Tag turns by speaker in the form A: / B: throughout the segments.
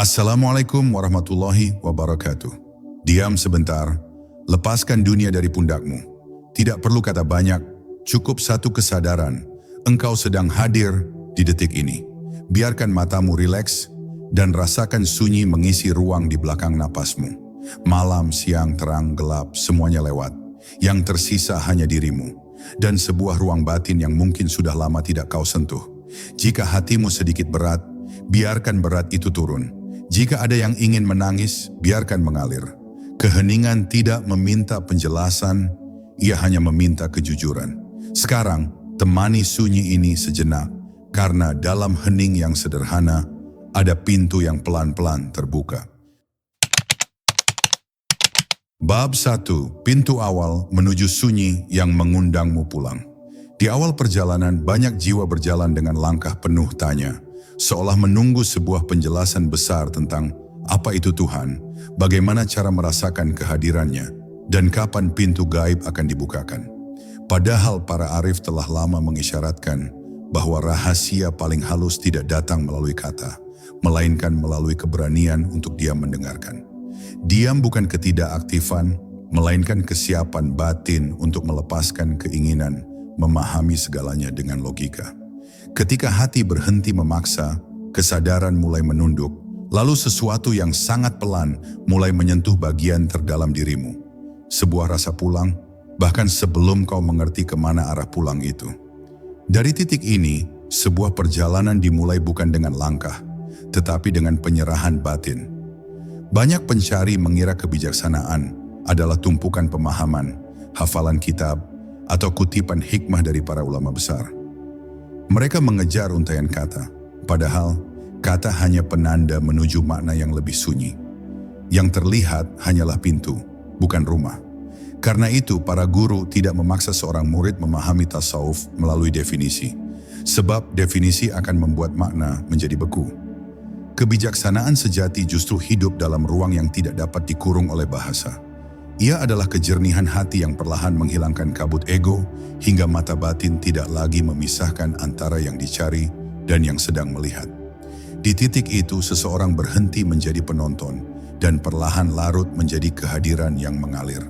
A: Assalamualaikum warahmatullahi wabarakatuh. Diam sebentar, lepaskan dunia dari pundakmu. Tidak perlu kata banyak, cukup satu kesadaran. Engkau sedang hadir di detik ini. Biarkan matamu rileks dan rasakan sunyi mengisi ruang di belakang napasmu. Malam, siang, terang, gelap, semuanya lewat. Yang tersisa hanya dirimu. Dan sebuah ruang batin yang mungkin sudah lama tidak kau sentuh. Jika hatimu sedikit berat, biarkan berat itu turun. Jika ada yang ingin menangis, biarkan mengalir. Keheningan tidak meminta penjelasan, ia hanya meminta kejujuran. Sekarang, temani sunyi ini sejenak, karena dalam hening yang sederhana, ada pintu yang pelan-pelan terbuka. Bab 1. Pintu awal menuju sunyi yang mengundangmu pulang. Di awal perjalanan, banyak jiwa berjalan dengan langkah penuh tanya, seolah menunggu sebuah penjelasan besar tentang apa itu Tuhan, bagaimana cara merasakan kehadirannya, dan kapan pintu gaib akan dibukakan. Padahal para arif telah lama mengisyaratkan bahwa rahasia paling halus tidak datang melalui kata, melainkan melalui keberanian untuk diam mendengarkan. Diam bukan ketidakaktifan, melainkan kesiapan batin untuk melepaskan keinginan memahami segalanya dengan logika. Ketika hati berhenti memaksa, kesadaran mulai menunduk, lalu sesuatu yang sangat pelan mulai menyentuh bagian terdalam dirimu. Sebuah rasa pulang, bahkan sebelum kau mengerti kemana arah pulang itu. Dari titik ini, sebuah perjalanan dimulai bukan dengan langkah, tetapi dengan penyerahan batin. Banyak pencari mengira kebijaksanaan adalah tumpukan pemahaman, hafalan kitab, atau kutipan hikmah dari para ulama besar. Mereka mengejar untaian kata, padahal kata hanya penanda menuju makna yang lebih sunyi. Yang terlihat hanyalah pintu, bukan rumah. Karena itu, para guru tidak memaksa seorang murid memahami tasawuf melalui definisi, sebab definisi akan membuat makna menjadi beku. Kebijaksanaan sejati justru hidup dalam ruang yang tidak dapat dikurung oleh bahasa. Ia adalah kejernihan hati yang perlahan menghilangkan kabut ego, hingga mata batin tidak lagi memisahkan antara yang dicari dan yang sedang melihat. Di titik itu, seseorang berhenti menjadi penonton, dan perlahan larut menjadi kehadiran yang mengalir.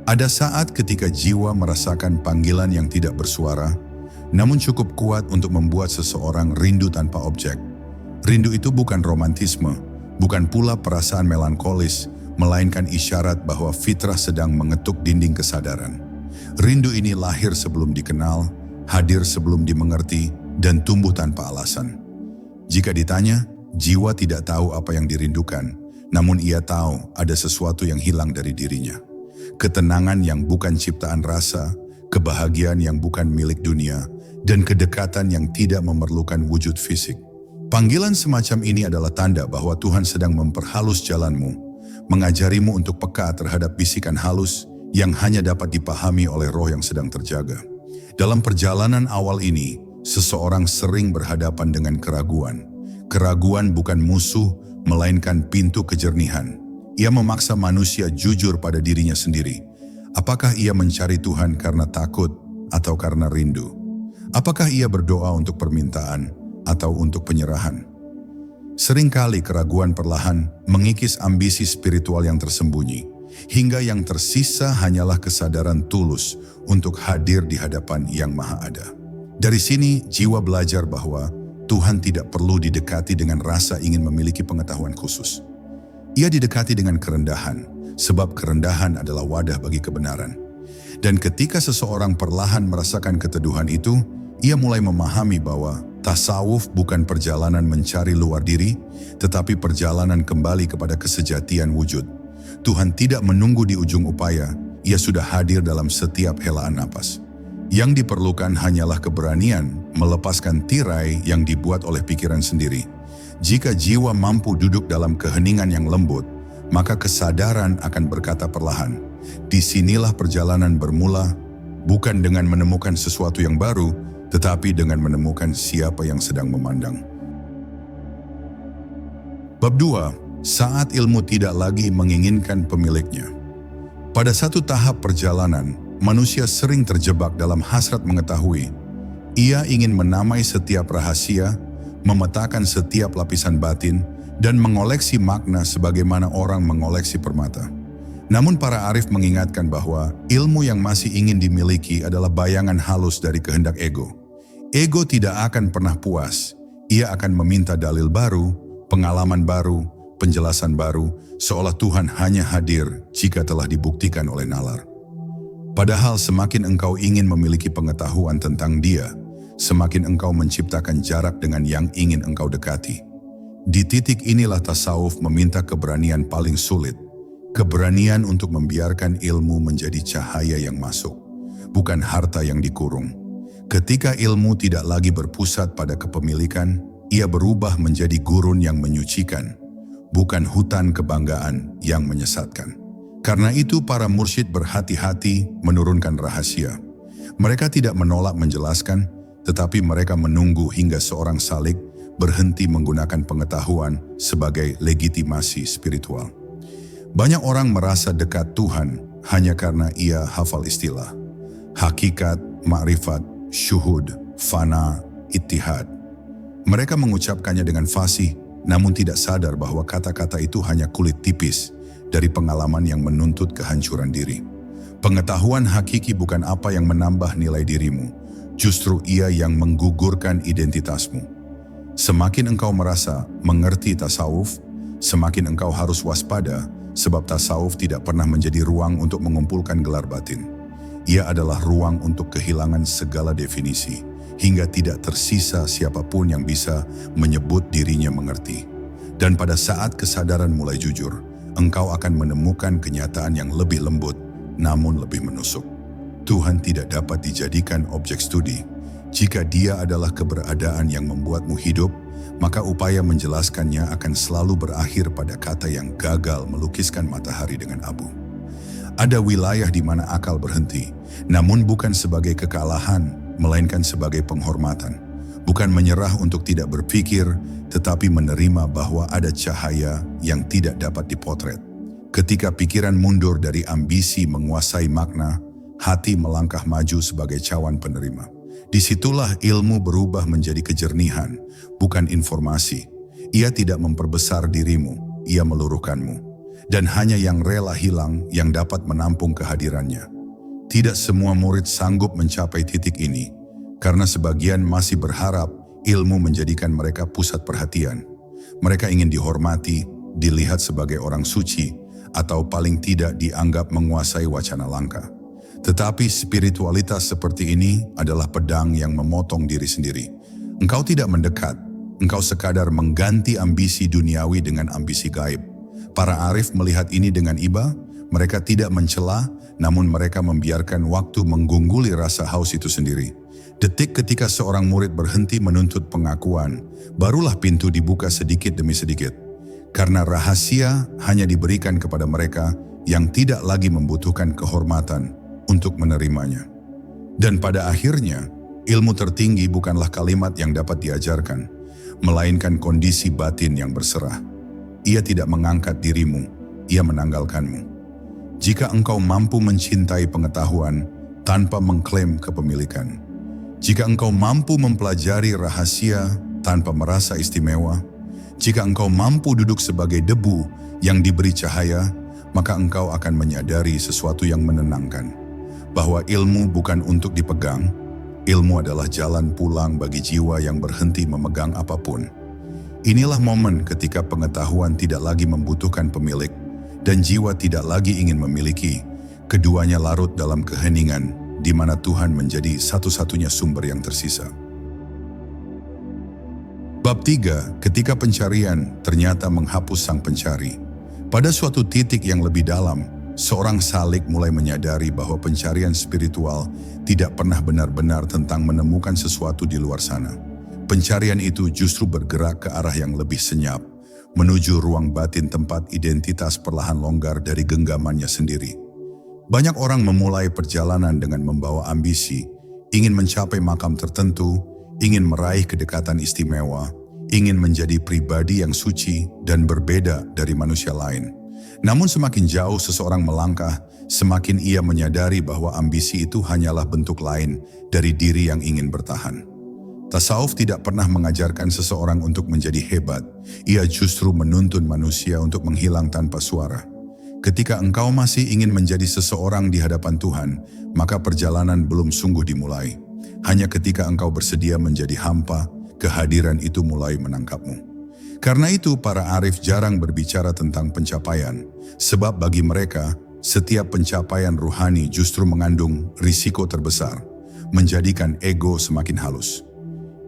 A: Ada saat ketika jiwa merasakan panggilan yang tidak bersuara, namun cukup kuat untuk membuat seseorang rindu tanpa objek. Rindu itu bukan romantisme, bukan pula perasaan melankolis, melainkan isyarat bahwa fitrah sedang mengetuk dinding kesadaran. Rindu ini lahir sebelum dikenal, hadir sebelum dimengerti, dan tumbuh tanpa alasan. Jika ditanya, jiwa tidak tahu apa yang dirindukan, namun ia tahu ada sesuatu yang hilang dari dirinya. Ketenangan yang bukan ciptaan rasa, kebahagiaan yang bukan milik dunia, dan kedekatan yang tidak memerlukan wujud fisik. Panggilan semacam ini adalah tanda bahwa Tuhan sedang memperhalus jalanmu, mengajarimu untuk peka terhadap bisikan halus yang hanya dapat dipahami oleh roh yang sedang terjaga. Dalam perjalanan awal ini, seseorang sering berhadapan dengan keraguan. Keraguan bukan musuh, melainkan pintu kejernihan. Ia memaksa manusia jujur pada dirinya sendiri. Apakah ia mencari Tuhan karena takut atau karena rindu? Apakah ia berdoa untuk permintaan atau untuk penyerahan? Seringkali keraguan perlahan mengikis ambisi spiritual yang tersembunyi, hingga yang tersisa hanyalah kesadaran tulus untuk hadir di hadapan Yang Maha Ada. Dari sini, jiwa belajar bahwa Tuhan tidak perlu didekati dengan rasa ingin memiliki pengetahuan khusus. Ia didekati dengan kerendahan, sebab kerendahan adalah wadah bagi kebenaran. Dan ketika seseorang perlahan merasakan keteduhan itu, ia mulai memahami bahwa tasawuf bukan perjalanan mencari luar diri, tetapi perjalanan kembali kepada kesejatian wujud. Tuhan tidak menunggu di ujung upaya, ia sudah hadir dalam setiap helaan napas. Yang diperlukan hanyalah keberanian melepaskan tirai yang dibuat oleh pikiran sendiri. Jika jiwa mampu duduk dalam keheningan yang lembut, maka kesadaran akan berkata perlahan, disinilah perjalanan bermula, bukan dengan menemukan sesuatu yang baru, tetapi dengan menemukan siapa yang sedang memandang. Bab 2. Saat ilmu tidak lagi menginginkan pemiliknya. Pada satu tahap perjalanan, manusia sering terjebak dalam hasrat mengetahui. Ia ingin menamai setiap rahasia, memetakan setiap lapisan batin, dan mengoleksi makna sebagaimana orang mengoleksi permata. Namun para arif mengingatkan bahwa ilmu yang masih ingin dimiliki adalah bayangan halus dari kehendak ego. Ego tidak akan pernah puas. Ia akan meminta dalil baru, pengalaman baru, penjelasan baru, seolah Tuhan hanya hadir jika telah dibuktikan oleh nalar. Padahal semakin engkau ingin memiliki pengetahuan tentang Dia, semakin engkau menciptakan jarak dengan yang ingin engkau dekati. Di titik inilah tasawuf meminta keberanian paling sulit, keberanian untuk membiarkan ilmu menjadi cahaya yang masuk, bukan harta yang dikurung. Ketika ilmu tidak lagi berpusat pada kepemilikan, ia berubah menjadi gurun yang menyucikan, bukan hutan kebanggaan yang menyesatkan. Karena itu para mursyid berhati-hati menurunkan rahasia. Mereka tidak menolak menjelaskan, tetapi mereka menunggu hingga seorang salik berhenti menggunakan pengetahuan sebagai legitimasi spiritual. Banyak orang merasa dekat Tuhan hanya karena ia hafal istilah. Hakikat, makrifat, syuhud, fana, ittihad. Mereka mengucapkannya dengan fasih, namun tidak sadar bahwa kata-kata itu hanya kulit tipis dari pengalaman yang menuntut kehancuran diri. Pengetahuan hakiki bukan apa yang menambah nilai dirimu, justru ia yang menggugurkan identitasmu. Semakin engkau merasa mengerti tasawuf, semakin engkau harus waspada sebab tasawuf tidak pernah menjadi ruang untuk mengumpulkan gelar batin. Ia adalah ruang untuk kehilangan segala definisi, hingga tidak tersisa siapapun yang bisa menyebut dirinya mengerti. Dan pada saat kesadaran mulai jujur, engkau akan menemukan kenyataan yang lebih lembut, namun lebih menusuk. Tuhan tidak dapat dijadikan objek studi. Jika Dia adalah keberadaan yang membuatmu hidup, maka upaya menjelaskannya akan selalu berakhir pada kata yang gagal melukiskan matahari dengan abu. Ada wilayah di mana akal berhenti, namun bukan sebagai kekalahan, melainkan sebagai penghormatan. Bukan menyerah untuk tidak berpikir, tetapi menerima bahwa ada cahaya yang tidak dapat dipotret. Ketika pikiran mundur dari ambisi menguasai makna, hati melangkah maju sebagai cawan penerima. Disitulah ilmu berubah menjadi kejernihan, bukan informasi. Ia tidak memperbesar dirimu, ia meluruhkanmu. Dan hanya yang rela hilang yang dapat menampung kehadirannya. Tidak semua murid sanggup mencapai titik ini, karena sebagian masih berharap ilmu menjadikan mereka pusat perhatian. Mereka ingin dihormati, dilihat sebagai orang suci, atau paling tidak dianggap menguasai wacana langka. Tetapi spiritualitas seperti ini adalah pedang yang memotong diri sendiri. Engkau tidak mendekat, engkau sekadar mengganti ambisi duniawi dengan ambisi gaib. Para arif melihat ini dengan iba, mereka tidak mencela, namun mereka membiarkan waktu menggungguli rasa haus itu sendiri. Detik ketika seorang murid berhenti menuntut pengakuan, barulah pintu dibuka sedikit demi sedikit. Karena rahasia hanya diberikan kepada mereka yang tidak lagi membutuhkan kehormatan untuk menerimanya. Dan pada akhirnya, ilmu tertinggi bukanlah kalimat yang dapat diajarkan, melainkan kondisi batin yang berserah. Ia tidak mengangkat dirimu, ia menanggalkanmu. Jika engkau mampu mencintai pengetahuan tanpa mengklaim kepemilikan, jika engkau mampu mempelajari rahasia tanpa merasa istimewa, jika engkau mampu duduk sebagai debu yang diberi cahaya, maka engkau akan menyadari sesuatu yang menenangkan. Bahwa ilmu bukan untuk dipegang, ilmu adalah jalan pulang bagi jiwa yang berhenti memegang apapun. Inilah momen ketika pengetahuan tidak lagi membutuhkan pemilik, dan jiwa tidak lagi ingin memiliki. Keduanya larut dalam keheningan, di mana Tuhan menjadi satu-satunya sumber yang tersisa. Bab 3, ketika pencarian ternyata menghapus sang pencari. Pada suatu titik yang lebih dalam, seorang salik mulai menyadari bahwa pencarian spiritual tidak pernah benar-benar tentang menemukan sesuatu di luar sana. Pencarian itu justru bergerak ke arah yang lebih senyap, menuju ruang batin tempat identitas perlahan longgar dari genggamannya sendiri. Banyak orang memulai perjalanan dengan membawa ambisi, ingin mencapai makam tertentu, ingin meraih kedekatan istimewa, ingin menjadi pribadi yang suci dan berbeda dari manusia lain. Namun semakin jauh seseorang melangkah, semakin ia menyadari bahwa ambisi itu hanyalah bentuk lain dari diri yang ingin bertahan. Tasawuf tidak pernah mengajarkan seseorang untuk menjadi hebat. Ia justru menuntun manusia untuk menghilang tanpa suara. Ketika engkau masih ingin menjadi seseorang di hadapan Tuhan, maka perjalanan belum sungguh dimulai. Hanya ketika engkau bersedia menjadi hampa, kehadiran itu mulai menangkapmu. Karena itu para arif jarang berbicara tentang pencapaian, sebab bagi mereka, setiap pencapaian ruhani justru mengandung risiko terbesar, menjadikan ego semakin halus.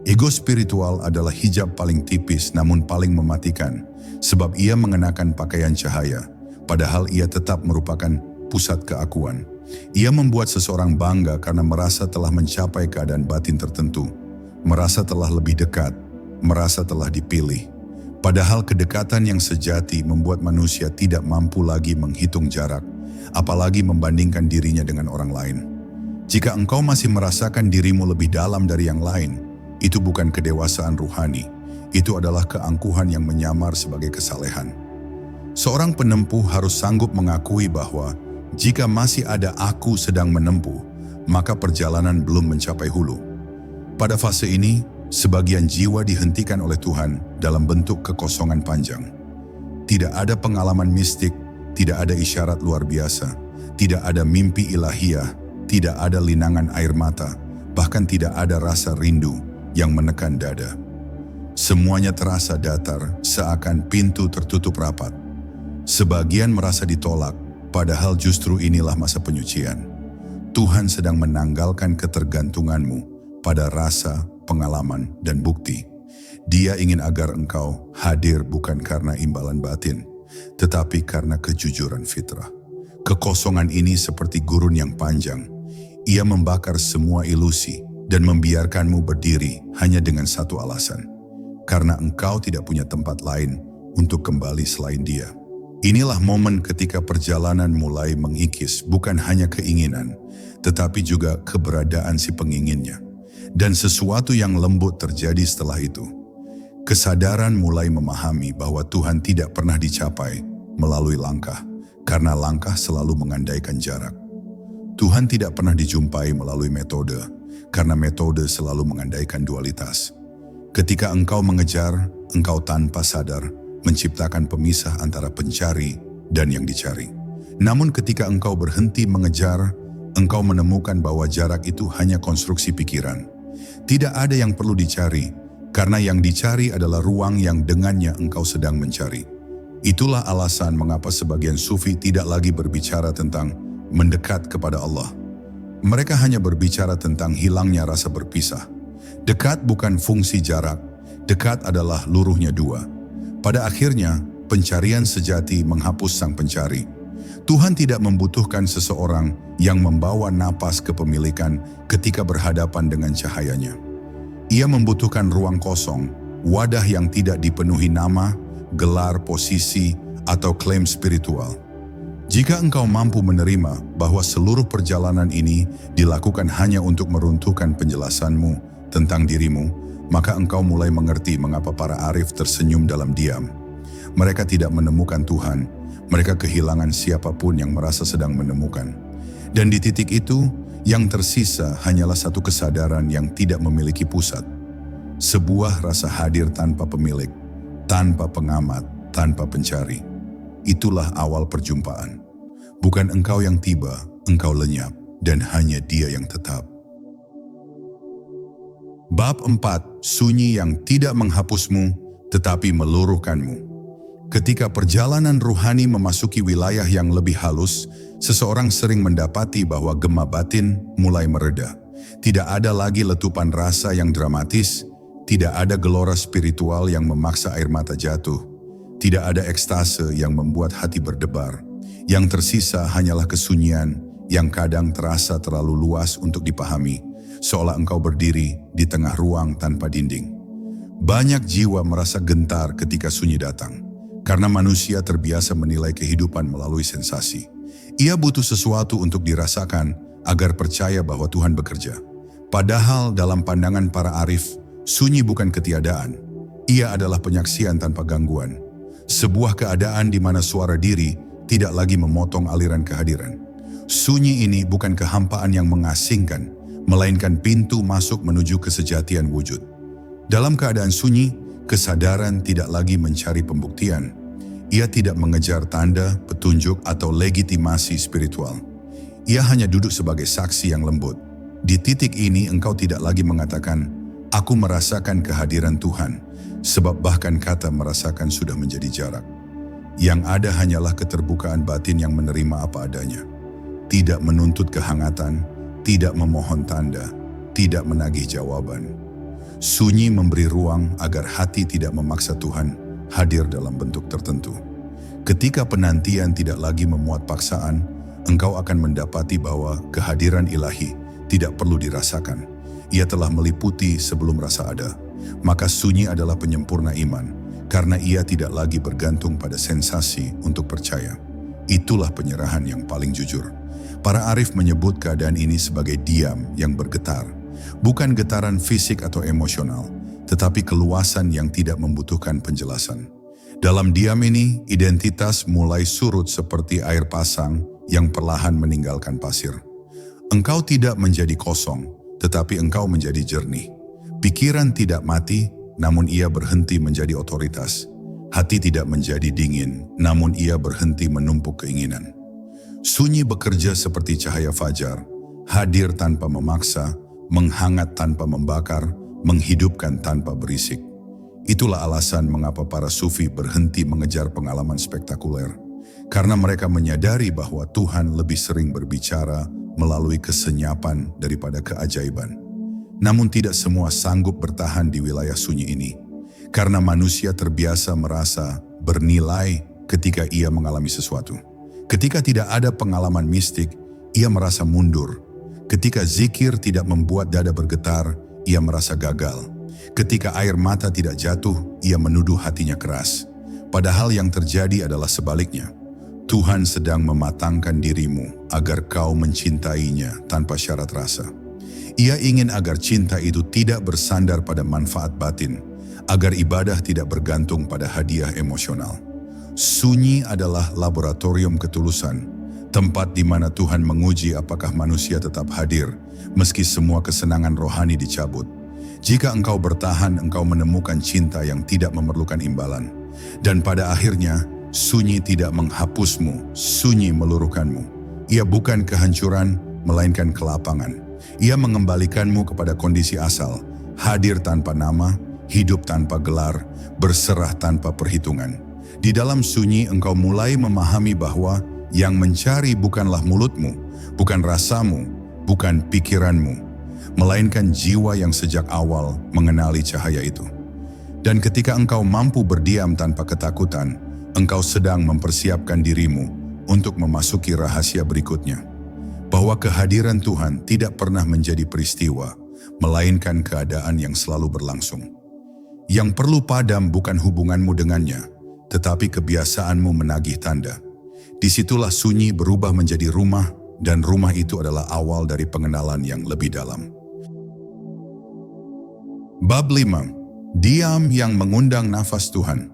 A: Ego spiritual adalah hijab paling tipis namun paling mematikan, sebab ia mengenakan pakaian cahaya, padahal ia tetap merupakan pusat keakuan. Ia membuat seseorang bangga karena merasa telah mencapai keadaan batin tertentu, merasa telah lebih dekat, merasa telah dipilih. Padahal kedekatan yang sejati membuat manusia tidak mampu lagi menghitung jarak, apalagi membandingkan dirinya dengan orang lain. Jika engkau masih merasakan dirimu lebih dalam dari yang lain, itu bukan kedewasaan ruhani, itu adalah keangkuhan yang menyamar sebagai kesalehan. Seorang penempuh harus sanggup mengakui bahwa jika masih ada aku sedang menempuh, maka perjalanan belum mencapai hulu. Pada fase ini, sebagian jiwa dihentikan oleh Tuhan dalam bentuk kekosongan panjang. Tidak ada pengalaman mistik, tidak ada isyarat luar biasa, tidak ada mimpi ilahiyah, tidak ada linangan air mata, bahkan tidak ada rasa rindu yang menekan dada. Semuanya terasa datar, seakan pintu tertutup rapat. Sebagian merasa ditolak, padahal justru inilah masa penyucian. Tuhan sedang menanggalkan ketergantunganmu pada rasa, pengalaman, dan bukti. Dia ingin agar engkau hadir bukan karena imbalan batin, tetapi karena kejujuran fitrah. Kekosongan ini seperti gurun yang panjang. Ia membakar semua ilusi dan membiarkanmu berdiri hanya dengan satu alasan. Karena engkau tidak punya tempat lain untuk kembali selain Dia. Inilah momen ketika perjalanan mulai mengikis bukan hanya keinginan, tetapi juga keberadaan si penginginnya. Dan sesuatu yang lembut terjadi setelah itu. Kesadaran mulai memahami bahwa Tuhan tidak pernah dicapai melalui langkah, karena langkah selalu mengandaikan jarak. Tuhan tidak pernah dijumpai melalui metode, karena metode selalu mengandaikan dualitas. Ketika engkau mengejar, engkau tanpa sadar menciptakan pemisah antara pencari dan yang dicari. Namun ketika engkau berhenti mengejar, engkau menemukan bahwa jarak itu hanya konstruksi pikiran. Tidak ada yang perlu dicari, karena yang dicari adalah ruang yang dengannya engkau sedang mencari. Itulah alasan mengapa sebagian sufi tidak lagi berbicara tentang mendekat kepada Allah. Mereka hanya berbicara tentang hilangnya rasa berpisah. Dekat bukan fungsi jarak, dekat adalah luruhnya dua. Pada akhirnya, pencarian sejati menghapus sang pencari. Tuhan tidak membutuhkan seseorang yang membawa napas kepemilikan ketika berhadapan dengan cahayanya. Ia membutuhkan ruang kosong, wadah yang tidak dipenuhi nama, gelar, posisi, atau klaim spiritual. Jika engkau mampu menerima bahwa seluruh perjalanan ini dilakukan hanya untuk meruntuhkan penjelasanmu tentang dirimu, maka engkau mulai mengerti mengapa para arif tersenyum dalam diam. Mereka tidak menemukan Tuhan, mereka kehilangan siapapun yang merasa sedang menemukan. Dan di titik itu, yang tersisa hanyalah satu kesadaran yang tidak memiliki pusat. Sebuah rasa hadir tanpa pemilik, tanpa pengamat, tanpa pencari. Itulah awal perjumpaan. Bukan engkau yang tiba, engkau lenyap, dan hanya Dia yang tetap. Bab 4. Sunyi yang tidak menghapusmu, tetapi meluruhkanmu. Ketika perjalanan ruhani memasuki wilayah yang lebih halus, seseorang sering mendapati bahwa gema batin mulai mereda. Tidak ada lagi letupan rasa yang dramatis, tidak ada gelora spiritual yang memaksa air mata jatuh, tidak ada ekstase yang membuat hati berdebar. Yang tersisa hanyalah kesunyian yang kadang terasa terlalu luas untuk dipahami, seolah engkau berdiri di tengah ruang tanpa dinding. Banyak jiwa merasa gentar ketika sunyi datang, karena manusia terbiasa menilai kehidupan melalui sensasi. Ia butuh sesuatu untuk dirasakan agar percaya bahwa Tuhan bekerja. Padahal dalam pandangan para arif, sunyi bukan ketiadaan. Ia adalah penyaksian tanpa gangguan. Sebuah keadaan di mana suara diri tidak lagi memotong aliran kehadiran. Sunyi ini bukan kehampaan yang mengasingkan, melainkan pintu masuk menuju kesejatian wujud. Dalam keadaan sunyi, kesadaran tidak lagi mencari pembuktian. Ia tidak mengejar tanda, petunjuk, atau legitimasi spiritual. Ia hanya duduk sebagai saksi yang lembut. Di titik ini engkau tidak lagi mengatakan, "Aku merasakan kehadiran Tuhan," sebab bahkan kata merasakan sudah menjadi jarak. Yang ada hanyalah keterbukaan batin yang menerima apa adanya. Tidak menuntut kehangatan, tidak memohon tanda, tidak menagih jawaban. Sunyi memberi ruang agar hati tidak memaksa Tuhan hadir dalam bentuk tertentu. Ketika penantian tidak lagi memuat paksaan, engkau akan mendapati bahwa kehadiran ilahi tidak perlu dirasakan. Ia telah meliputi sebelum rasa ada. Maka sunyi adalah penyempurna iman, karena ia tidak lagi bergantung pada sensasi untuk percaya. Itulah penyerahan yang paling jujur. Para arif menyebut keadaan ini sebagai diam yang bergetar. Bukan getaran fisik atau emosional, tetapi keluasan yang tidak membutuhkan penjelasan. Dalam diam ini, identitas mulai surut seperti air pasang yang perlahan meninggalkan pasir. Engkau tidak menjadi kosong, tetapi engkau menjadi jernih. Pikiran tidak mati, namun ia berhenti menjadi otoritas. Hati tidak menjadi dingin, namun ia berhenti menumpuk keinginan. Sunyi bekerja seperti cahaya fajar, hadir tanpa memaksa, menghangat tanpa membakar, menghidupkan tanpa berisik. Itulah alasan mengapa para sufi berhenti mengejar pengalaman spektakuler. Karena mereka menyadari bahwa Tuhan lebih sering berbicara melalui kesenyapan daripada keajaiban. Namun tidak semua sanggup bertahan di wilayah sunyi ini. Karena manusia terbiasa merasa bernilai ketika ia mengalami sesuatu. Ketika tidak ada pengalaman mistik, ia merasa mundur. Ketika zikir tidak membuat dada bergetar, ia merasa gagal. Ketika air mata tidak jatuh, ia menuduh hatinya keras. Padahal yang terjadi adalah sebaliknya. Tuhan sedang mematangkan dirimu agar kau mencintainya tanpa syarat rasa. Ia ingin agar cinta itu tidak bersandar pada manfaat batin, agar ibadah tidak bergantung pada hadiah emosional. Sunyi adalah laboratorium ketulusan, tempat di mana Tuhan menguji apakah manusia tetap hadir, meski semua kesenangan rohani dicabut. Jika engkau bertahan, engkau menemukan cinta yang tidak memerlukan imbalan. Dan pada akhirnya, sunyi tidak menghapusmu, sunyi meluruhkanmu. Ia bukan kehancuran, melainkan kelapangan. Ia mengembalikanmu kepada kondisi asal, hadir tanpa nama, hidup tanpa gelar, berserah tanpa perhitungan. Di dalam sunyi engkau mulai memahami bahwa yang mencari bukanlah mulutmu, bukan rasamu, bukan pikiranmu, melainkan jiwa yang sejak awal mengenali cahaya itu. Dan ketika engkau mampu berdiam tanpa ketakutan, engkau sedang mempersiapkan dirimu untuk memasuki rahasia berikutnya. Bahwa kehadiran Tuhan tidak pernah menjadi peristiwa, melainkan keadaan yang selalu berlangsung. Yang perlu padam bukan hubunganmu dengannya, tetapi kebiasaanmu menagih tanda. Disitulah sunyi berubah menjadi rumah, dan rumah itu adalah awal dari pengenalan yang lebih dalam. Bab 5. Diam yang mengundang nafas Tuhan.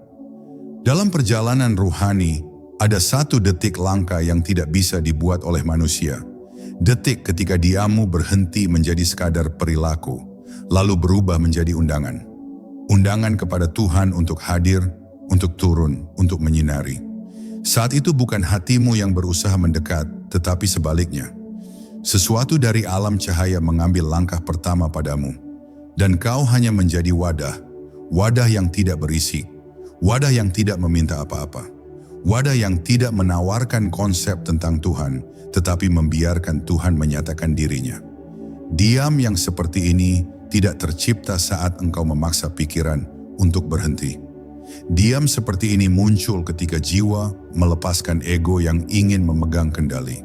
A: Dalam perjalanan ruhani, ada satu detik langkah yang tidak bisa dibuat oleh manusia. Detik ketika diammu berhenti menjadi sekadar perilaku, lalu berubah menjadi undangan. Undangan kepada Tuhan untuk hadir, untuk turun, untuk menyinari. Saat itu bukan hatimu yang berusaha mendekat, tetapi sebaliknya. Sesuatu dari alam cahaya mengambil langkah pertama padamu, dan kau hanya menjadi wadah yang tidak berisi, wadah yang tidak meminta apa-apa, wadah yang tidak menawarkan konsep tentang Tuhan, tetapi membiarkan Tuhan menyatakan dirinya. Diam yang seperti ini tidak tercipta saat engkau memaksa pikiran untuk berhenti. Diam seperti ini muncul ketika jiwa melepaskan ego yang ingin memegang kendali.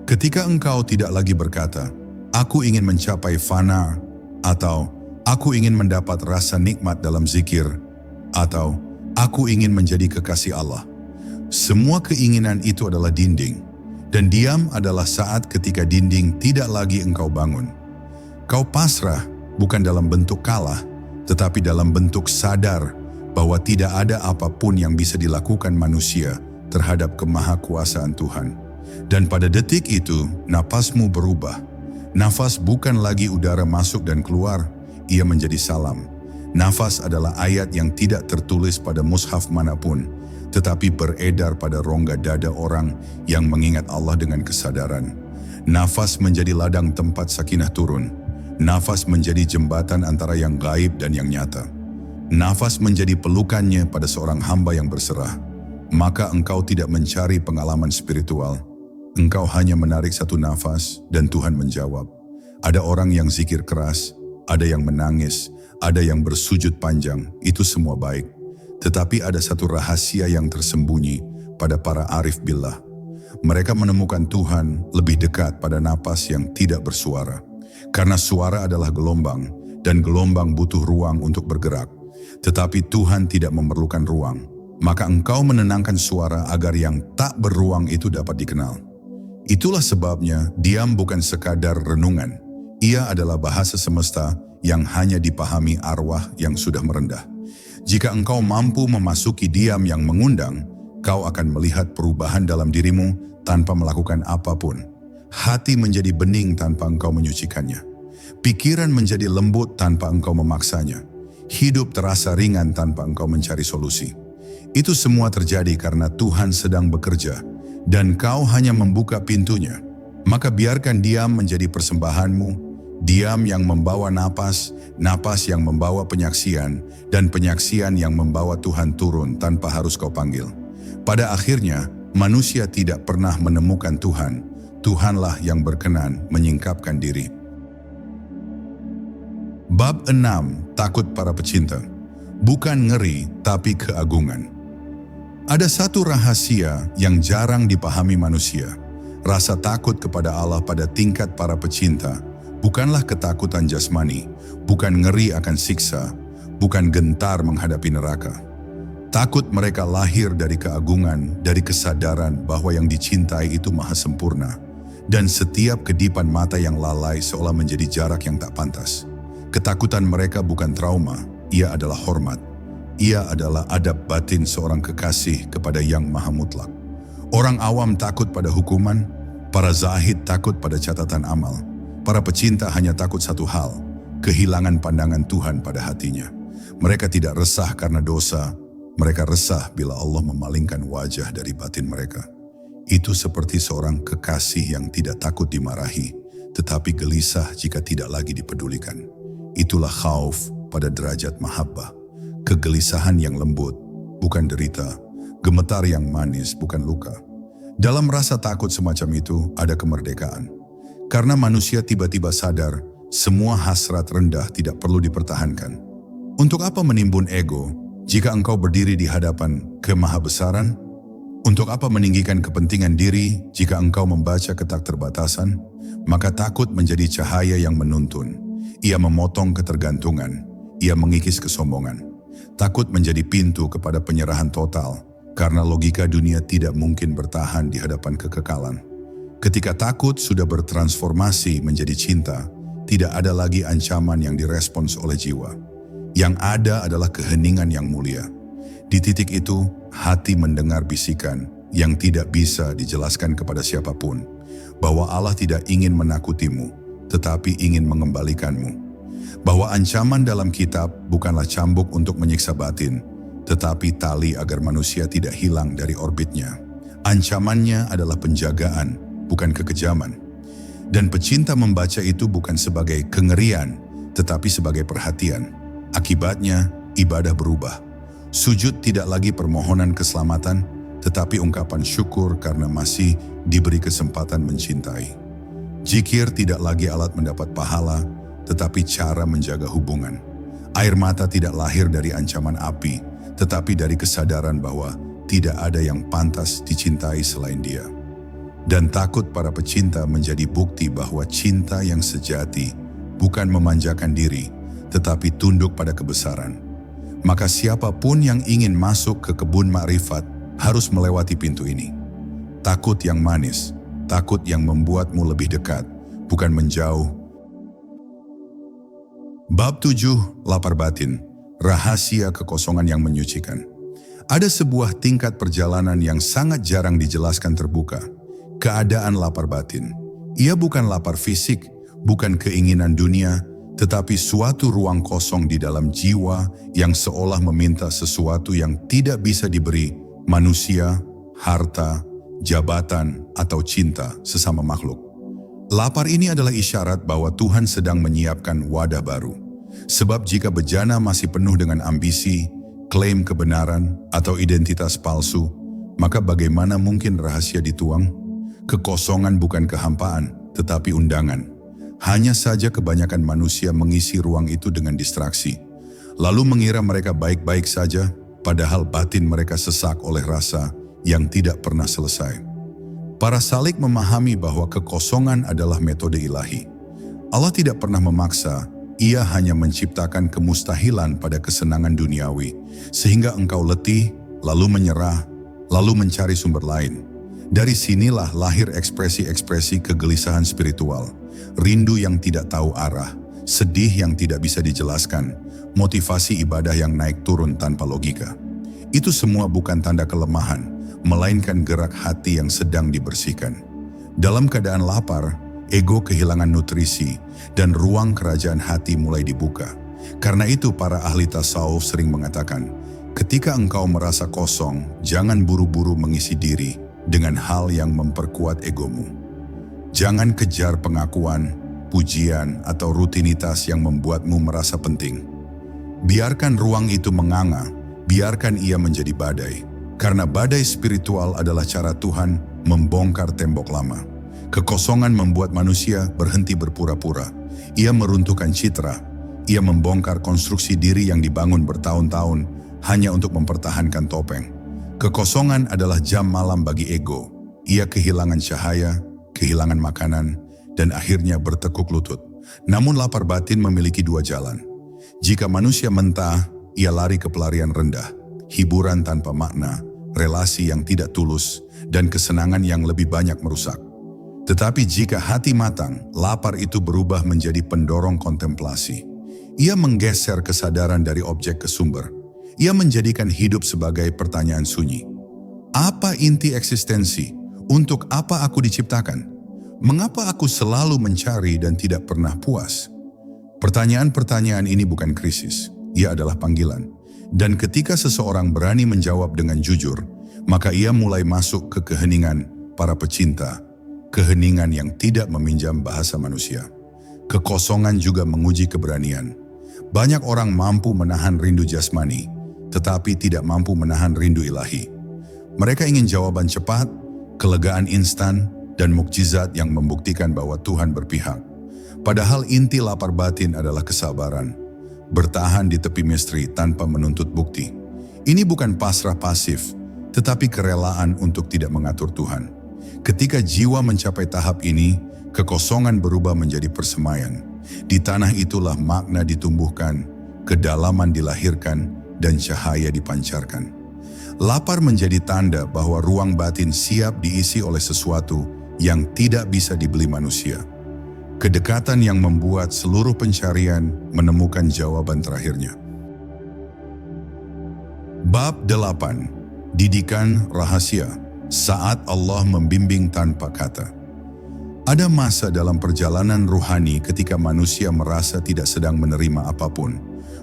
A: Ketika engkau tidak lagi berkata, "Aku ingin mencapai fana," atau "Aku ingin mendapat rasa nikmat dalam zikir," atau "Aku ingin menjadi kekasih Allah." Semua keinginan itu adalah dinding, dan diam adalah saat ketika dinding tidak lagi engkau bangun. Kau pasrah bukan dalam bentuk kalah, tetapi dalam bentuk sadar bahwa tidak ada apapun yang bisa dilakukan manusia terhadap kemahakuasaan Tuhan. Dan pada detik itu, napasmu berubah. Nafas bukan lagi udara masuk dan keluar, ia menjadi salam. Nafas adalah ayat yang tidak tertulis pada mushaf manapun, tetapi beredar pada rongga dada orang yang mengingat Allah dengan kesadaran. Nafas menjadi ladang tempat sakinah turun. Nafas menjadi jembatan antara yang gaib dan yang nyata. Nafas menjadi pelukannya pada seorang hamba yang berserah. Maka engkau tidak mencari pengalaman spiritual. Engkau hanya menarik satu nafas dan Tuhan menjawab. Ada orang yang zikir keras, ada yang menangis, ada yang bersujud panjang, itu semua baik. Tetapi ada satu rahasia yang tersembunyi pada para arif billah. Mereka menemukan Tuhan lebih dekat pada napas yang tidak bersuara. Karena suara adalah gelombang, dan gelombang butuh ruang untuk bergerak. Tetapi Tuhan tidak memerlukan ruang. Maka engkau menenangkan suara agar yang tak beruang itu dapat dikenal. Itulah sebabnya diam bukan sekadar renungan. Ia adalah bahasa semesta yang hanya dipahami arwah yang sudah merendah. Jika engkau mampu memasuki diam yang mengundang, kau akan melihat perubahan dalam dirimu tanpa melakukan apapun. Hati menjadi bening tanpa engkau menyucikannya. Pikiran menjadi lembut tanpa engkau memaksanya. Hidup terasa ringan tanpa engkau mencari solusi. Itu semua terjadi karena Tuhan sedang bekerja dan kau hanya membuka pintunya. Maka biarkan diam menjadi persembahanmu. Diam yang membawa napas, napas yang membawa penyaksian, dan penyaksian yang membawa Tuhan turun tanpa harus kau panggil. Pada akhirnya, manusia tidak pernah menemukan Tuhan. Tuhanlah yang berkenan menyingkapkan diri. Bab 6. Takut para pecinta. Bukan ngeri, tapi keagungan. Ada satu rahasia yang jarang dipahami manusia. Rasa takut kepada Allah pada tingkat para pecinta bukanlah ketakutan jasmani, bukan ngeri akan siksa, bukan gentar menghadapi neraka. Takut mereka lahir dari keagungan, dari kesadaran bahwa yang dicintai itu maha sempurna, dan setiap kedipan mata yang lalai seolah menjadi jarak yang tak pantas. Ketakutan mereka bukan trauma, ia adalah hormat. Ia adalah adab batin seorang kekasih kepada yang maha mutlak. Orang awam takut pada hukuman, para zahid takut pada catatan amal. Para pecinta hanya takut satu hal, kehilangan pandangan Tuhan pada hatinya. Mereka tidak resah karena dosa, mereka resah bila Allah memalingkan wajah dari batin mereka. Itu seperti seorang kekasih yang tidak takut dimarahi, tetapi gelisah jika tidak lagi dipedulikan. Itulah khauf pada derajat mahabbah. Kegelisahan yang lembut, bukan derita. Gemetar yang manis, bukan luka. Dalam rasa takut semacam itu ada kemerdekaan. Karena manusia tiba-tiba sadar, semua hasrat rendah tidak perlu dipertahankan. Untuk apa menimbun ego jika engkau berdiri di hadapan kemahabesaran? Untuk apa meninggikan kepentingan diri jika engkau membaca ketakterbatasan? Maka takut menjadi cahaya yang menuntun. Ia memotong ketergantungan. Ia mengikis kesombongan. Takut menjadi pintu kepada penyerahan total, karena logika dunia tidak mungkin bertahan di hadapan kekekalan. Ketika takut sudah bertransformasi menjadi cinta, tidak ada lagi ancaman yang direspons oleh jiwa. Yang ada adalah keheningan yang mulia. Di titik itu, hati mendengar bisikan yang tidak bisa dijelaskan kepada siapapun, bahwa Allah tidak ingin menakutimu, tetapi ingin mengembalikanmu. Bahwa ancaman dalam kitab bukanlah cambuk untuk menyiksa batin, tetapi tali agar manusia tidak hilang dari orbitnya. Ancamannya adalah penjagaan, bukan kekejaman. Dan pecinta membaca itu bukan sebagai kengerian, tetapi sebagai perhatian. Akibatnya, ibadah berubah. Sujud tidak lagi permohonan keselamatan, tetapi ungkapan syukur karena masih diberi kesempatan mencintai. Zikir tidak lagi alat mendapat pahala, tetapi cara menjaga hubungan. Air mata tidak lahir dari ancaman api, tetapi dari kesadaran bahwa tidak ada yang pantas dicintai selain dia. Dan takut para pecinta menjadi bukti bahwa cinta yang sejati bukan memanjakan diri, tetapi tunduk pada kebesaran. Maka siapapun yang ingin masuk ke kebun makrifat harus melewati pintu ini. Takut yang manis, takut yang membuatmu lebih dekat, bukan menjauh. Bab 7. Lapar batin. Rahasia kekosongan yang menyucikan. Ada sebuah tingkat perjalanan yang sangat jarang dijelaskan terbuka. Keadaan lapar batin. Ia bukan lapar fisik, bukan keinginan dunia, tetapi suatu ruang kosong di dalam jiwa yang seolah meminta sesuatu yang tidak bisa diberi manusia, harta, jabatan, atau cinta sesama makhluk. Lapar ini adalah isyarat bahwa Tuhan sedang menyiapkan wadah baru. Sebab jika bejana masih penuh dengan ambisi, klaim kebenaran, atau identitas palsu, maka bagaimana mungkin rahasia dituang? Kekosongan bukan kehampaan, tetapi undangan. Hanya saja kebanyakan manusia mengisi ruang itu dengan distraksi, lalu mengira mereka baik-baik saja, padahal batin mereka sesak oleh rasa yang tidak pernah selesai. Para salik memahami bahwa kekosongan adalah metode ilahi. Allah tidak pernah memaksa, Ia hanya menciptakan kemustahilan pada kesenangan duniawi, sehingga engkau letih, lalu menyerah, lalu mencari sumber lain. Dari sinilah lahir ekspresi-ekspresi kegelisahan spiritual, rindu yang tidak tahu arah, sedih yang tidak bisa dijelaskan, motivasi ibadah yang naik turun tanpa logika. Itu semua bukan tanda kelemahan, melainkan gerak hati yang sedang dibersihkan. Dalam keadaan lapar, ego kehilangan nutrisi, dan ruang kerajaan hati mulai dibuka. Karena itu para ahli tasawuf sering mengatakan, ketika engkau merasa kosong, jangan buru-buru mengisi diri dengan hal yang memperkuat egomu. Jangan kejar pengakuan, pujian, atau rutinitas yang membuatmu merasa penting. Biarkan ruang itu menganga, biarkan ia menjadi badai. Karena badai spiritual adalah cara Tuhan membongkar tembok lama. Kekosongan membuat manusia berhenti berpura-pura. Ia meruntuhkan citra. Ia membongkar konstruksi diri yang dibangun bertahun-tahun hanya untuk mempertahankan topeng. Kekosongan adalah jam malam bagi ego. Ia kehilangan cahaya, kehilangan makanan, dan akhirnya bertekuk lutut. Namun lapar batin memiliki dua jalan. Jika manusia mentah, ia lari ke pelarian rendah, hiburan tanpa makna, relasi yang tidak tulus, dan kesenangan yang lebih banyak merusak. Tetapi jika hati matang, lapar itu berubah menjadi pendorong kontemplasi. Ia menggeser kesadaran dari objek ke sumber. Ia menjadikan hidup sebagai pertanyaan sunyi. Apa inti eksistensi? Untuk apa aku diciptakan? Mengapa aku selalu mencari dan tidak pernah puas? Pertanyaan-pertanyaan ini bukan krisis, ia adalah panggilan. Dan ketika seseorang berani menjawab dengan jujur, maka ia mulai masuk ke keheningan para pecinta, keheningan yang tidak meminjam bahasa manusia. Kekosongan juga menguji keberanian. Banyak orang mampu menahan rindu jasmani, tetapi tidak mampu menahan rindu ilahi. Mereka ingin jawaban cepat, kelegaan instan, dan mukjizat yang membuktikan bahwa Tuhan berpihak. Padahal inti lapar batin adalah kesabaran, bertahan di tepi misteri tanpa menuntut bukti. Ini bukan pasrah pasif, tetapi kerelaan untuk tidak mengatur Tuhan. Ketika jiwa mencapai tahap ini, kekosongan berubah menjadi persemaian. Di tanah itulah makna ditumbuhkan, kedalaman dilahirkan, dan cahaya dipancarkan. Lapar menjadi tanda bahwa ruang batin siap diisi oleh sesuatu yang tidak bisa dibeli manusia. Kedekatan yang membuat seluruh pencarian menemukan jawaban terakhirnya. Bab 8. Didikan rahasia saat Allah membimbing tanpa kata. Ada masa dalam perjalanan ruhani ketika manusia merasa tidak sedang menerima apapun.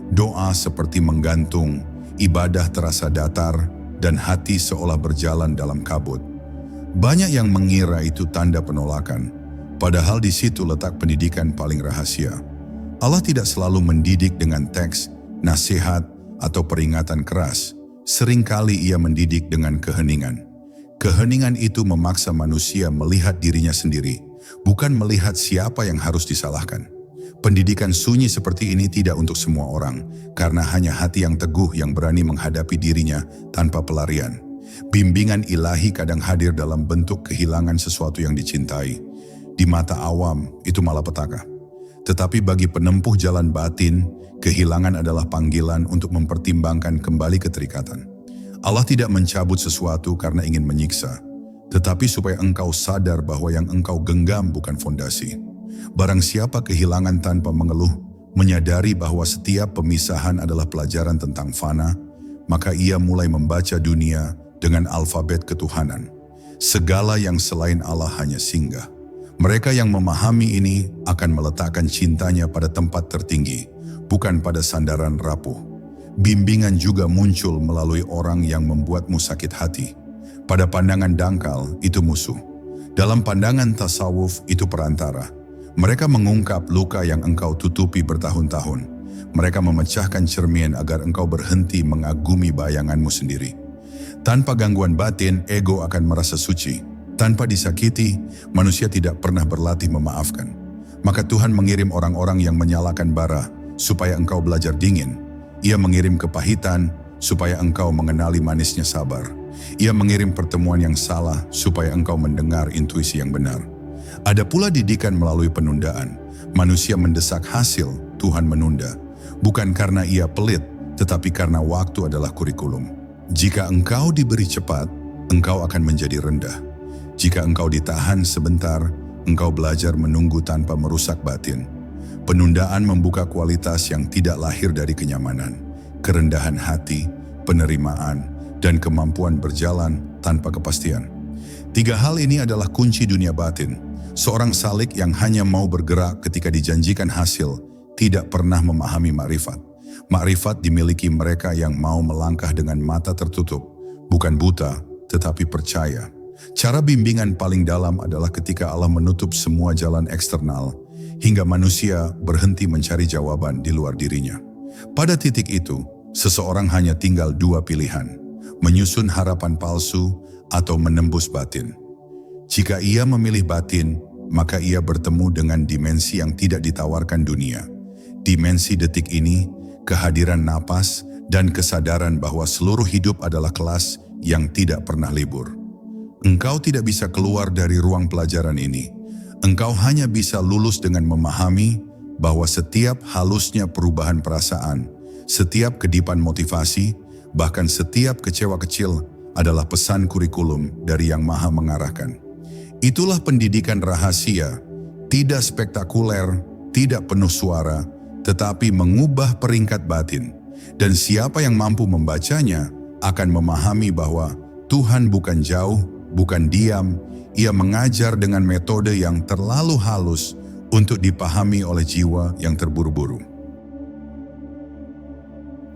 A: Doa seperti menggantung, ibadah terasa datar, dan hati seolah berjalan dalam kabut. Banyak yang mengira itu tanda penolakan, padahal di situ letak pendidikan paling rahasia. Allah tidak selalu mendidik dengan teks, nasihat, atau peringatan keras. Seringkali Ia mendidik dengan keheningan. Keheningan itu memaksa manusia melihat dirinya sendiri, bukan melihat siapa yang harus disalahkan. Pendidikan sunyi seperti ini tidak untuk semua orang, karena hanya hati yang teguh yang berani menghadapi dirinya tanpa pelarian. Bimbingan ilahi kadang hadir dalam bentuk kehilangan sesuatu yang dicintai. Di mata awam, itu malapetaka. Tetapi bagi penempuh jalan batin, kehilangan adalah panggilan untuk mempertimbangkan kembali keterikatan. Allah tidak mencabut sesuatu karena ingin menyiksa, tetapi supaya engkau sadar bahwa yang engkau genggam bukan fondasi. Barang siapa kehilangan tanpa mengeluh, menyadari bahwa setiap pemisahan adalah pelajaran tentang fana, maka ia mulai membaca dunia dengan alfabet ketuhanan. Segala yang selain Allah hanya singgah. Mereka yang memahami ini akan meletakkan cintanya pada tempat tertinggi, bukan pada sandaran rapuh. Bimbingan juga muncul melalui orang yang membuatmu sakit hati. Pada pandangan dangkal, itu musuh. Dalam pandangan tasawuf, itu perantara. Mereka mengungkap luka yang engkau tutupi bertahun-tahun. Mereka memecahkan cermin agar engkau berhenti mengagumi bayanganmu sendiri. Tanpa gangguan batin, ego akan merasa suci. Tanpa disakiti, manusia tidak pernah berlatih memaafkan. Maka Tuhan mengirim orang-orang yang menyalakan bara, supaya engkau belajar dingin. Ia mengirim kepahitan, supaya engkau mengenali manisnya sabar. Ia mengirim pertemuan yang salah, supaya engkau mendengar intuisi yang benar. Ada pula didikan melalui penundaan. Manusia mendesak hasil, Tuhan menunda. Bukan karena ia pelit, tetapi karena waktu adalah kurikulum. Jika engkau diberi cepat, engkau akan menjadi rendah. Jika engkau ditahan sebentar, engkau belajar menunggu tanpa merusak batin. Penundaan membuka kualitas yang tidak lahir dari kenyamanan, kerendahan hati, penerimaan, dan kemampuan berjalan tanpa kepastian. 3 hal ini adalah kunci dunia batin. Seorang salik yang hanya mau bergerak ketika dijanjikan hasil, tidak pernah memahami makrifat. Makrifat dimiliki mereka yang mau melangkah dengan mata tertutup, bukan buta, tetapi percaya. Cara bimbingan paling dalam adalah ketika Allah menutup semua jalan eksternal, hingga manusia berhenti mencari jawaban di luar dirinya. Pada titik itu, seseorang hanya tinggal 2 pilihan, menyusun harapan palsu atau menembus batin. Jika ia memilih batin, maka ia bertemu dengan dimensi yang tidak ditawarkan dunia. Dimensi detik ini, kehadiran napas, dan kesadaran bahwa seluruh hidup adalah kelas yang tidak pernah libur. Engkau tidak bisa keluar dari ruang pelajaran ini. Engkau hanya bisa lulus dengan memahami bahwa setiap halusnya perubahan perasaan, setiap kedipan motivasi, bahkan setiap kecewa kecil adalah pesan kurikulum dari Yang Maha mengarahkan. Itulah pendidikan rahasia, tidak spektakuler, tidak penuh suara, tetapi mengubah peringkat batin. Dan siapa yang mampu membacanya akan memahami bahwa Tuhan bukan jauh, bukan diam. Ia mengajar dengan metode yang terlalu halus untuk dipahami oleh jiwa yang terburu-buru.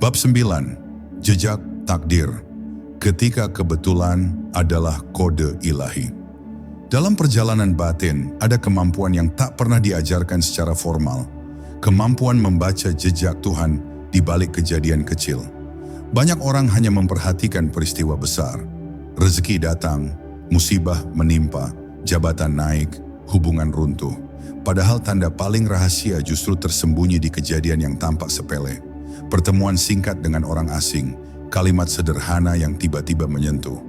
A: Bab 9. Jejak takdir. Ketika kebetulan adalah kode ilahi. Dalam perjalanan batin, ada kemampuan yang tak pernah diajarkan secara formal. Kemampuan membaca jejak Tuhan di balik kejadian kecil. Banyak orang hanya memperhatikan peristiwa besar. Rezeki datang, musibah menimpa, jabatan naik, hubungan runtuh. Padahal tanda paling rahasia justru tersembunyi di kejadian yang tampak sepele. Pertemuan singkat dengan orang asing, kalimat sederhana yang tiba-tiba menyentuh.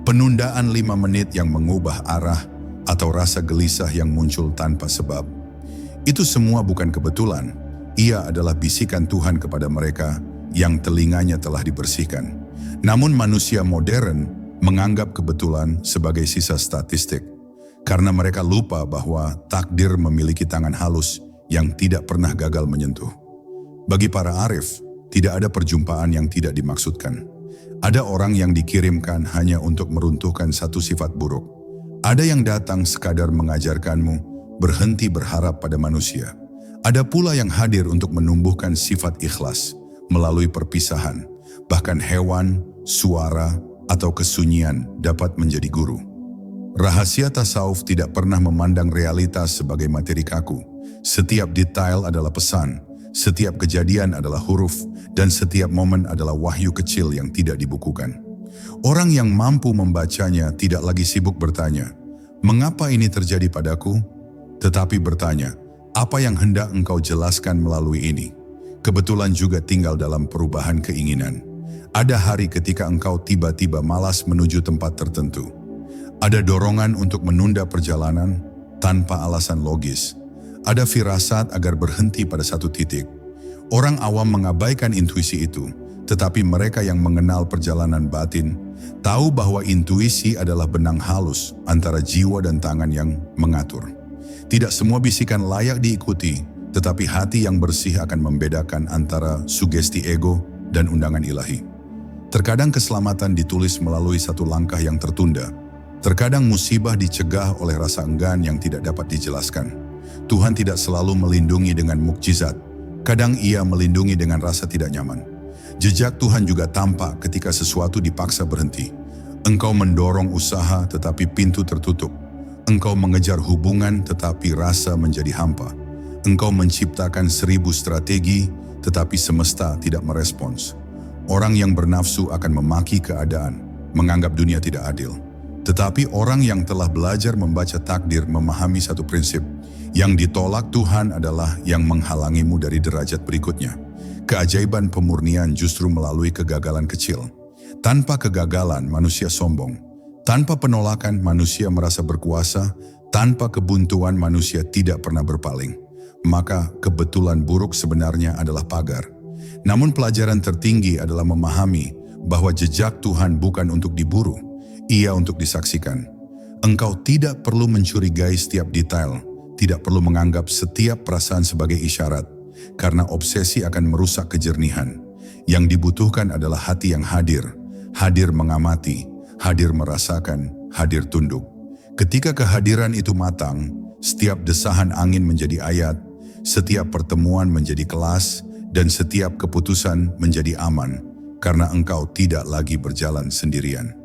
A: Penundaan 5 menit yang mengubah arah, atau rasa gelisah yang muncul tanpa sebab. Itu semua bukan kebetulan. Ia adalah bisikan Tuhan kepada mereka yang telinganya telah dibersihkan. Namun manusia modern menganggap kebetulan sebagai sisa statistik, karena mereka lupa bahwa takdir memiliki tangan halus yang tidak pernah gagal menyentuh. Bagi para arif, tidak ada perjumpaan yang tidak dimaksudkan. Ada orang yang dikirimkan hanya untuk meruntuhkan satu sifat buruk. Ada yang datang sekadar mengajarkanmu berhenti berharap pada manusia. Ada pula yang hadir untuk menumbuhkan sifat ikhlas melalui perpisahan. Bahkan hewan, suara, atau kesunyian dapat menjadi guru. Rahasia tasawuf tidak pernah memandang realitas sebagai materi kaku. Setiap detail adalah pesan. Setiap kejadian adalah huruf, dan setiap momen adalah wahyu kecil yang tidak dibukukan. Orang yang mampu membacanya tidak lagi sibuk bertanya, "Mengapa ini terjadi padaku?" Tetapi bertanya, "Apa yang hendak engkau jelaskan melalui ini?" Kebetulan juga tinggal dalam perubahan keinginan. Ada hari ketika engkau tiba-tiba malas menuju tempat tertentu. Ada dorongan untuk menunda perjalanan tanpa alasan logis. Ada firasat agar berhenti pada satu titik. Orang awam mengabaikan intuisi itu, tetapi mereka yang mengenal perjalanan batin tahu bahwa intuisi adalah benang halus antara jiwa dan tangan yang mengatur. Tidak semua bisikan layak diikuti, tetapi hati yang bersih akan membedakan antara sugesti ego dan undangan ilahi. Terkadang keselamatan ditulis melalui satu langkah yang tertunda. Terkadang musibah dicegah oleh rasa enggan yang tidak dapat dijelaskan. Tuhan tidak selalu melindungi dengan mukjizat. Kadang Ia melindungi dengan rasa tidak nyaman. Jejak Tuhan juga tampak ketika sesuatu dipaksa berhenti. Engkau mendorong usaha tetapi pintu tertutup. Engkau mengejar hubungan tetapi rasa menjadi hampa. Engkau menciptakan 1000 strategi tetapi semesta tidak merespons. Orang yang bernafsu akan memaki keadaan, menganggap dunia tidak adil. Tetapi orang yang telah belajar membaca takdir memahami satu prinsip, yang ditolak Tuhan adalah yang menghalangimu dari derajat berikutnya. Keajaiban pemurnian justru melalui kegagalan kecil. Tanpa kegagalan manusia sombong, tanpa penolakan manusia merasa berkuasa, tanpa kebuntuan manusia tidak pernah berpaling. Maka kebetulan buruk sebenarnya adalah pagar. Namun pelajaran tertinggi adalah memahami bahwa jejak Tuhan bukan untuk diburu, Ia untuk disaksikan. Engkau tidak perlu mencurigai setiap detail, tidak perlu menganggap setiap perasaan sebagai isyarat, karena obsesi akan merusak kejernihan. Yang dibutuhkan adalah hati yang hadir, hadir mengamati, hadir merasakan, hadir tunduk. Ketika kehadiran itu matang, setiap desahan angin menjadi ayat, setiap pertemuan menjadi kelas, dan setiap keputusan menjadi aman, karena engkau tidak lagi berjalan sendirian.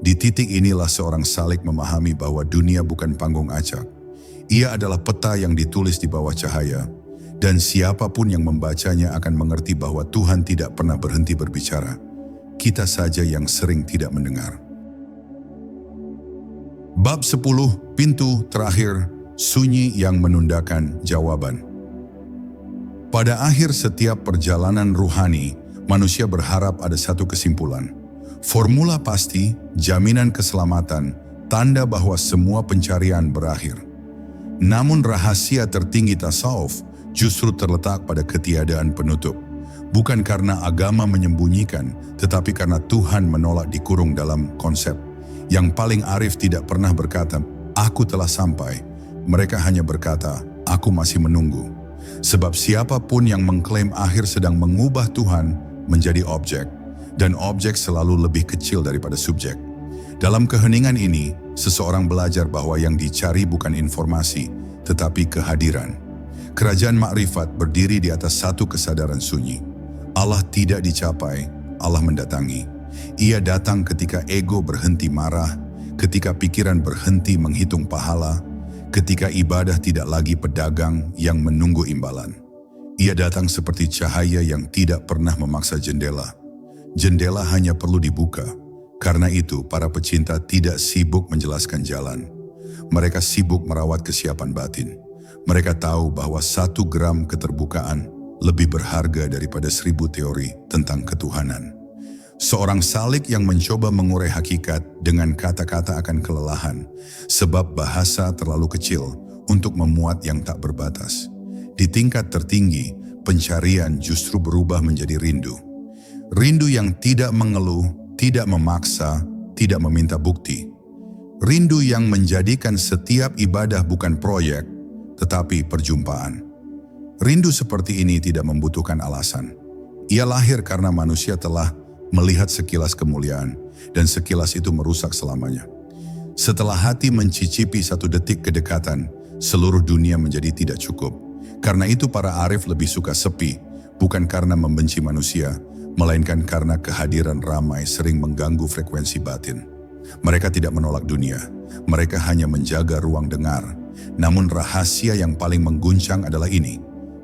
A: Di titik inilah seorang salik memahami bahwa dunia bukan panggung acak. Ia adalah peta yang ditulis di bawah cahaya, dan siapapun yang membacanya akan mengerti bahwa Tuhan tidak pernah berhenti berbicara. Kita saja yang sering tidak mendengar. Bab 10, pintu terakhir, sunyi yang menundakan jawaban. Pada akhir setiap perjalanan ruhani, manusia berharap ada satu kesimpulan. Formula pasti, jaminan keselamatan, tanda bahwa semua pencarian berakhir. Namun rahasia tertinggi tasawuf justru terletak pada ketiadaan penutup. Bukan karena agama menyembunyikan, tetapi karena Tuhan menolak dikurung dalam konsep. Yang paling arif tidak pernah berkata, "Aku telah sampai." Mereka hanya berkata, "Aku masih menunggu." Sebab siapapun yang mengklaim akhir sedang mengubah Tuhan menjadi objek. Dan objek selalu lebih kecil daripada subjek. Dalam keheningan ini, seseorang belajar bahwa yang dicari bukan informasi, tetapi kehadiran. Kerajaan makrifat berdiri di atas satu kesadaran sunyi. Allah tidak dicapai, Allah mendatangi. Ia datang ketika ego berhenti marah, ketika pikiran berhenti menghitung pahala, ketika ibadah tidak lagi pedagang yang menunggu imbalan. Ia datang seperti cahaya yang tidak pernah memaksa jendela. Jendela hanya perlu dibuka. Karena itu, para pecinta tidak sibuk menjelaskan jalan. Mereka sibuk merawat kesiapan batin. Mereka tahu bahwa 1 gram keterbukaan lebih berharga daripada 1000 teori tentang ketuhanan. Seorang salik yang mencoba mengurai hakikat dengan kata-kata akan kelelahan, sebab bahasa terlalu kecil untuk memuat yang tak berbatas. Di tingkat tertinggi, pencarian justru berubah menjadi rindu. Rindu yang tidak mengeluh, tidak memaksa, tidak meminta bukti. Rindu yang menjadikan setiap ibadah bukan proyek, tetapi perjumpaan. Rindu seperti ini tidak membutuhkan alasan. Ia lahir karena manusia telah melihat sekilas kemuliaan, dan sekilas itu merusak selamanya. Setelah hati mencicipi 1 detik kedekatan, seluruh dunia menjadi tidak cukup. Karena itu para arif lebih suka sepi, bukan karena membenci manusia, melainkan karena kehadiran ramai sering mengganggu frekuensi batin. Mereka tidak menolak dunia, mereka hanya menjaga ruang dengar. Namun rahasia yang paling mengguncang adalah ini: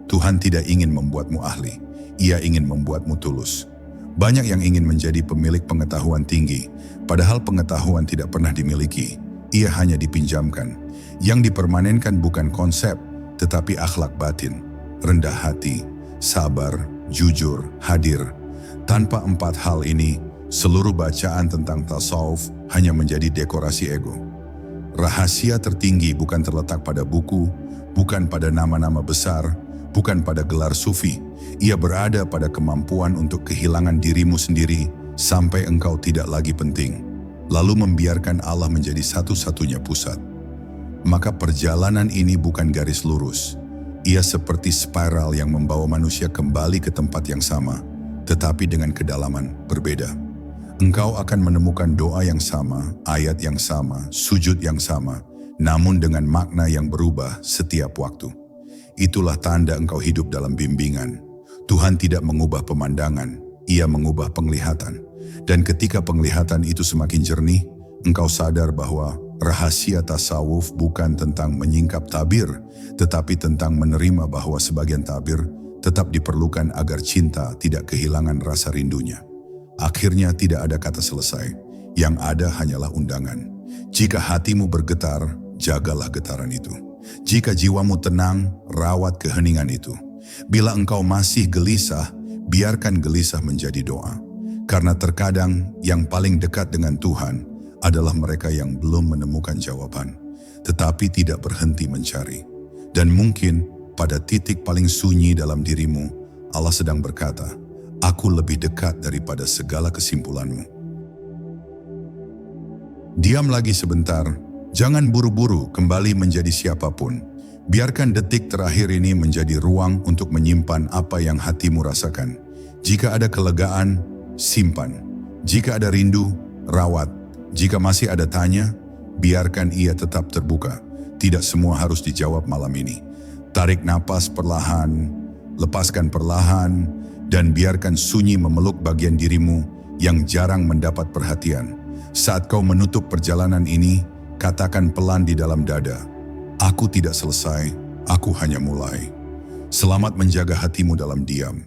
A: Tuhan tidak ingin membuatmu ahli, Ia ingin membuatmu tulus. Banyak yang ingin menjadi pemilik pengetahuan tinggi, padahal pengetahuan tidak pernah dimiliki, ia hanya dipinjamkan. Yang dipermanenkan bukan konsep, tetapi akhlak batin, rendah hati, sabar, jujur, hadir. Tanpa 4 hal ini, seluruh bacaan tentang tasawuf hanya menjadi dekorasi ego. Rahasia tertinggi bukan terletak pada buku, bukan pada nama-nama besar, bukan pada gelar sufi. Ia berada pada kemampuan untuk kehilangan dirimu sendiri sampai engkau tidak lagi penting, lalu membiarkan Allah menjadi satu-satunya pusat. Maka perjalanan ini bukan garis lurus. Ia seperti spiral yang membawa manusia kembali ke tempat yang sama, tetapi dengan kedalaman berbeda. Engkau akan menemukan doa yang sama, ayat yang sama, sujud yang sama, namun dengan makna yang berubah setiap waktu. Itulah tanda engkau hidup dalam bimbingan. Tuhan tidak mengubah pemandangan, Ia mengubah penglihatan. Dan ketika penglihatan itu semakin jernih, engkau sadar bahwa rahasia tasawuf bukan tentang menyingkap tabir, tetapi tentang menerima bahwa sebagian tabir tetap diperlukan agar cinta tidak kehilangan rasa rindunya. Akhirnya tidak ada kata selesai, yang ada hanyalah undangan. Jika hatimu bergetar, jagalah getaran itu. Jika jiwamu tenang, rawat keheningan itu. Bila engkau masih gelisah, biarkan gelisah menjadi doa. Karena terkadang yang paling dekat dengan Tuhan adalah mereka yang belum menemukan jawaban, tetapi tidak berhenti mencari. Dan mungkin pada titik paling sunyi dalam dirimu, Allah sedang berkata, "Aku lebih dekat daripada segala kesimpulanmu." Diam lagi sebentar, jangan buru-buru kembali menjadi siapapun. Biarkan detik terakhir ini menjadi ruang untuk menyimpan apa yang hatimu rasakan. Jika ada kelegaan, simpan. Jika ada rindu, rawat. Jika masih ada tanya, biarkan ia tetap terbuka. Tidak semua harus dijawab malam ini. Tarik napas perlahan, lepaskan perlahan, dan biarkan sunyi memeluk bagian dirimu yang jarang mendapat perhatian. Saat kau menutup perjalanan ini, katakan pelan di dalam dada, "Aku tidak selesai, aku hanya mulai." Selamat menjaga hatimu dalam diam.